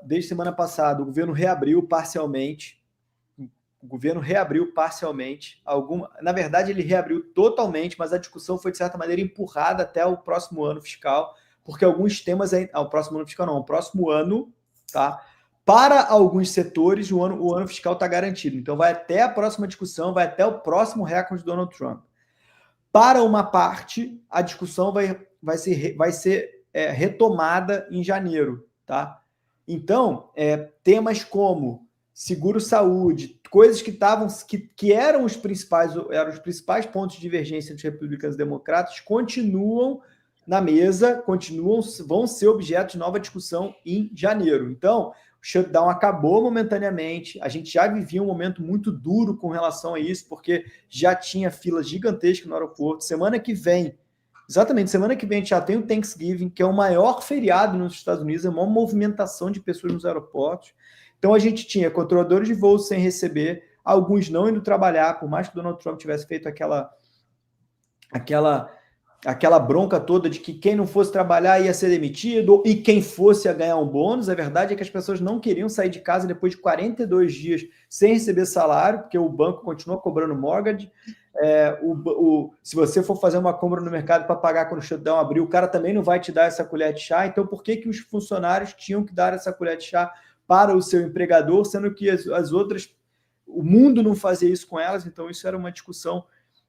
Desde semana passada, o governo reabriu parcialmente. Na verdade, ele reabriu totalmente, mas a discussão foi, de certa maneira, empurrada até o próximo ano fiscal, porque alguns temas... o próximo ano fiscal não, o próximo ano, tá? Para alguns setores, o ano fiscal está garantido. Então, vai até a próxima discussão, vai até o próximo recorde de Donald Trump. Para uma parte, a discussão vai ser retomada em janeiro, tá? Então, temas como seguro-saúde, coisas que eram os principais pontos de divergência entre republicanos e democratas, continuam na mesa, vão ser objeto de nova discussão em janeiro. Então, o shutdown acabou momentaneamente, a gente já vivia um momento muito duro com relação a isso, porque já tinha fila gigantesca no aeroporto. Semana que vem a gente já tem o Thanksgiving, que é o maior feriado nos Estados Unidos, é uma movimentação de pessoas nos aeroportos. Então a gente tinha controladores de voos sem receber, alguns não indo trabalhar, por mais que o Donald Trump tivesse feito aquela bronca toda de que quem não fosse trabalhar ia ser demitido e quem fosse ia ganhar um bônus. A verdade é que as pessoas não queriam sair de casa depois de 42 dias sem receber salário, porque o banco continua cobrando mortgage. Se você for fazer uma compra no mercado para pagar quando o shutdown abrir, o cara também não vai te dar essa colher de chá. Então, por que os funcionários tinham que dar essa colher de chá para o seu empregador, sendo que as outras, o mundo não fazia isso com elas? Então, isso era uma discussão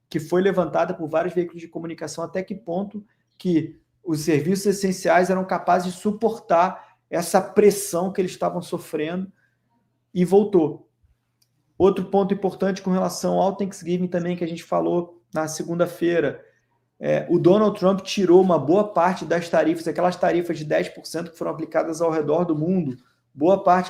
que foi levantada por vários veículos de comunicação, até que ponto que os serviços essenciais eram capazes de suportar essa pressão que eles estavam sofrendo, e voltou. Outro ponto importante com relação ao Thanksgiving também, que a gente falou na segunda-feira, o Donald Trump tirou uma boa parte das tarifas, aquelas tarifas de 10% que foram aplicadas ao redor do mundo.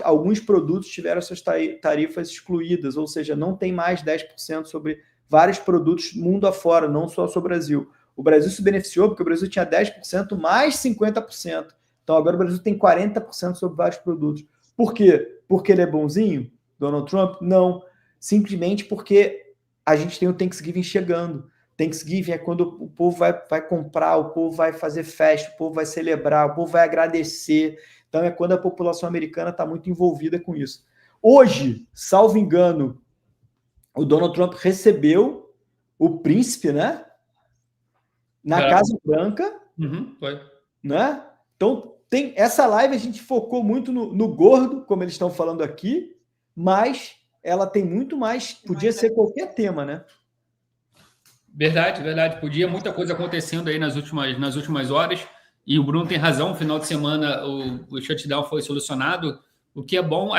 Alguns produtos tiveram suas tarifas excluídas, ou seja, não tem mais 10% sobre vários produtos mundo afora, não só sobre o Brasil. O Brasil se beneficiou porque o Brasil tinha 10% mais 50%. Então agora o Brasil tem 40% sobre vários produtos. Por quê? Porque ele é bonzinho? Donald Trump? Não. Simplesmente porque a gente tem o Thanksgiving chegando. Thanksgiving é quando o povo vai comprar, o povo vai fazer festa, o povo vai celebrar, o povo vai agradecer. Então é quando a população americana está muito envolvida com isso. Hoje, salvo engano, o Donald Trump recebeu o príncipe, né? Na Casa Branca. Foi. Né? Então, tem essa live, a gente focou muito no gordo, como eles estão falando aqui, mas ela tem muito mais, podia ser qualquer tema, né? Verdade. Podia muita coisa acontecendo aí nas últimas horas, e o Bruno tem razão, no final de semana o shutdown foi solucionado, o que é bom.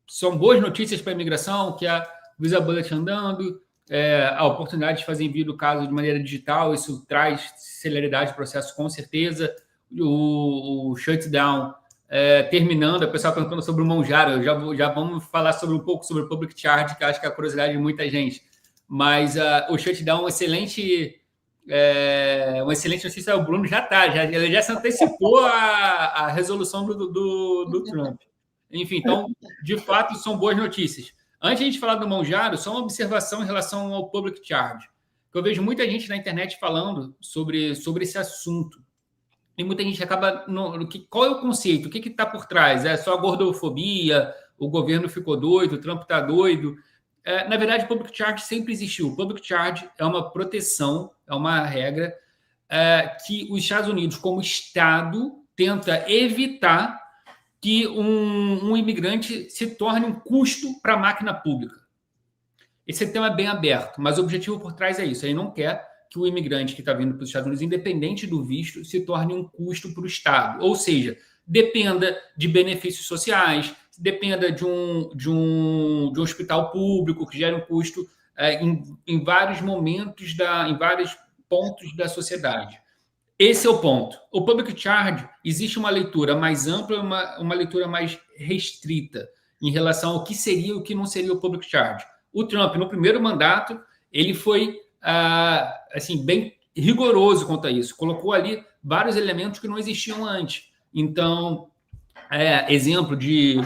São boas notícias para a imigração, que a Visa Bullet andando, a oportunidade de fazer envio do caso de maneira digital, isso traz celeridade do processo, com certeza. O shutdown terminando, a pessoa perguntando sobre o Monjaro, já vamos falar um pouco sobre o Public Charge, que acho que é a curiosidade de muita gente. Mas o shutdown, uma excelente notícia. O Bruno ele já se antecipou a resolução do Trump. Enfim, então, de fato, são boas notícias. Antes de a gente falar do Monjaro, só uma observação em relação ao Public Charge. Eu vejo muita gente na internet falando sobre esse assunto. E muita gente acaba... Qual é o conceito? O que está por trás? É só a gordofobia? O governo ficou doido? O Trump está doido? Na verdade, o Public Charge sempre existiu. O Public Charge é uma proteção, é uma regra que os Estados Unidos, como Estado, tenta evitar que um imigrante se torne um custo para a máquina pública. Esse tema é bem aberto, mas o objetivo por trás é isso. Ele não quer que o imigrante que está vindo para os Estados Unidos, independente do visto, se torne um custo para o Estado. Ou seja, dependa de benefícios sociais, dependa de um hospital público que gera um custo em vários momentos, em vários pontos da sociedade. Esse é o ponto. O Public Charge, existe uma leitura mais ampla, uma leitura mais restrita em relação ao que seria e o que não seria o Public Charge. O Trump, no primeiro mandato, ele foi bem rigoroso quanto a isso. Colocou ali vários elementos que não existiam antes. Então, exemplo de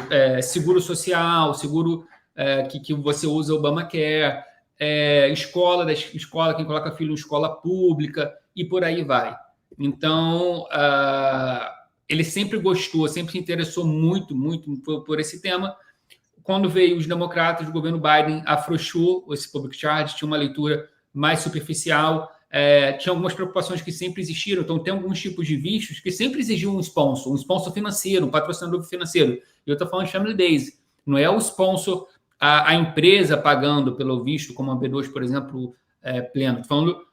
seguro social, seguro que você usa o Obamacare, escola, quem coloca filho em escola pública, e por aí vai. Então, ele sempre gostou, sempre se interessou muito por esse tema. Quando veio os democratas, o governo Biden afrouxou esse public charge, tinha uma leitura mais superficial, tinha algumas preocupações que sempre existiram, então tem alguns tipos de vistos que sempre exigiam um sponsor financeiro, um patrocinador financeiro. E eu estou falando de Family Days, não é o sponsor, a empresa pagando pelo visto, como a B2, por exemplo, pleno. Estou falando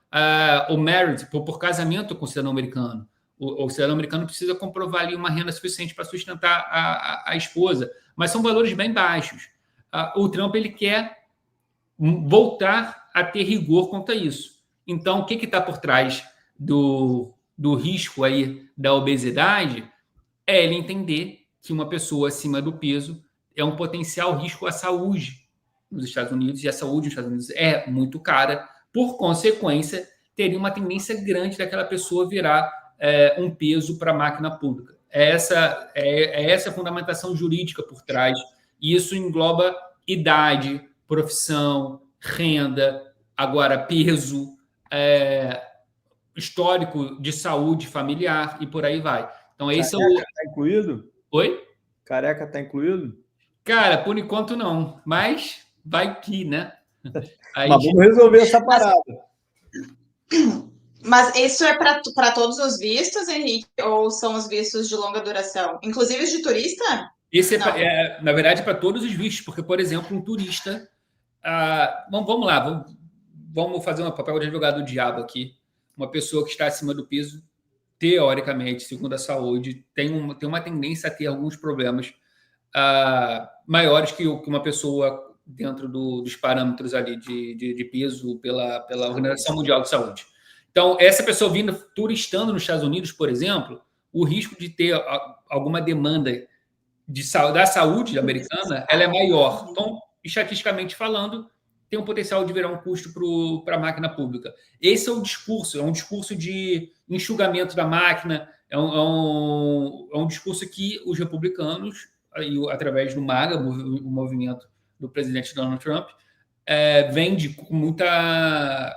o marriage, por casamento com o cidadão americano. O cidadão americano precisa comprovar ali uma renda suficiente para sustentar a esposa, mas são valores bem baixos. O Trump ele quer voltar a ter rigor quanto a isso. Então, o que está por trás do risco aí da obesidade é ele entender que uma pessoa acima do peso é um potencial risco à saúde nos Estados Unidos, e a saúde nos Estados Unidos é muito cara. Por consequência, teria uma tendência grande daquela pessoa virar um peso para a máquina pública. Essa a fundamentação jurídica por trás. E isso engloba idade, profissão, renda, agora peso, histórico de saúde familiar e por aí vai. Então, esse Careca está incluído? Oi? Careca está incluído? Cara, por enquanto não, mas vai que, né? Mas vamos resolver essa parada. Mas isso é para todos os vistos, Henrique, ou são os vistos de longa duração? Inclusive os de turista? Esse na verdade, para todos os vistos, porque, por exemplo, um turista... vamos lá, vamos fazer um papel de advogado do diabo aqui. Uma pessoa que está acima do peso, teoricamente, segundo a saúde, tem uma tendência a ter alguns problemas maiores que uma pessoa dentro dos parâmetros ali de peso pela Organização Mundial de Saúde. Então, essa pessoa vindo turistando nos Estados Unidos, por exemplo, o risco de ter alguma demanda da saúde americana ela é maior. Então, estatisticamente falando, tem um potencial de virar um custo para a máquina pública. Esse é um discurso de enxugamento da máquina, é um discurso que os republicanos, através do MAGA, o movimento do presidente Donald Trump, vende com muita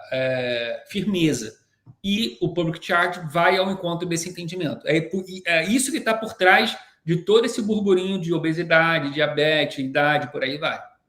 firmeza. E o public charge vai ao encontro desse entendimento. É isso que está por trás de todo esse burburinho de obesidade, diabetes, idade, por aí vai.